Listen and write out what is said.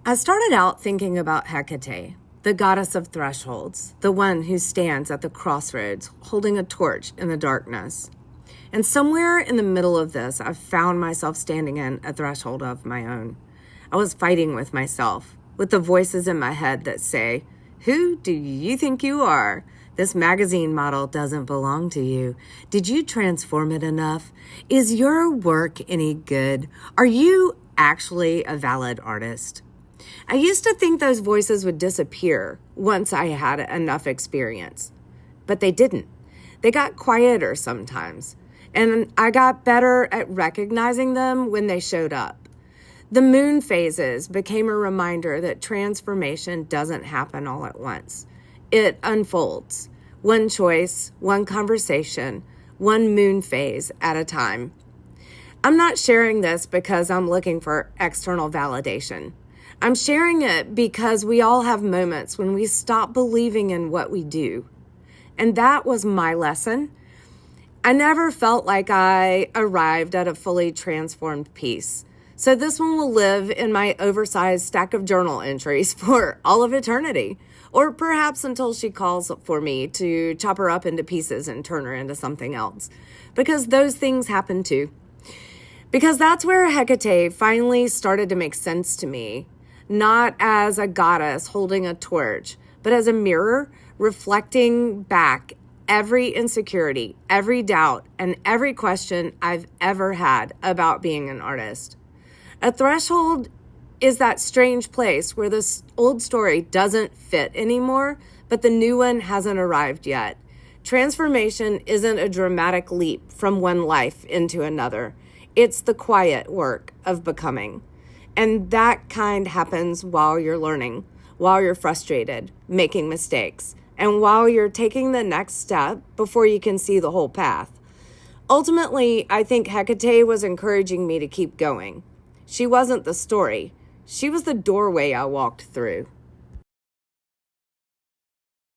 I started out thinking about Hecate, the goddess of thresholds, the one who stands at the crossroads holding a torch in the darkness. And somewhere in the middle of this, I found myself standing in a threshold of my own. I was fighting with myself, with the voices in my head that say, "Who do you think you are? This magazine model doesn't belong to you. Did you transform it enough? Is your work any good? Are you actually a valid artist?" I used to think those voices would disappear once I had enough experience, but they didn't. They got quieter sometimes, and I got better at recognizing them when they showed up. The moon phases became a reminder that transformation doesn't happen all at once. It unfolds, one choice, one conversation, one moon phase at a time. I'm not sharing this because I'm looking for external validation. I'm sharing it because we all have moments when we stop believing in what we do. And that was my lesson. I never felt like I arrived at a fully transformed piece. So this one will live in my oversized stack of journal entries for all of eternity, or perhaps until she calls for me to chop her up into pieces and turn her into something else, because those things happen too. Because that's where Hecate finally started to make sense to me, not as a goddess holding a torch, but as a mirror reflecting back every insecurity, every doubt, and every question I've ever had about being an artist. A threshold is that strange place where this old story doesn't fit anymore, but the new one hasn't arrived yet. Transformation isn't a dramatic leap from one life into another. It's the quiet work of becoming. And that kind happens while you're learning, while you're frustrated, making mistakes, and while you're taking the next step before you can see the whole path. Ultimately, I think Hecate was encouraging me to keep going. She wasn't the story. She was the doorway I walked through.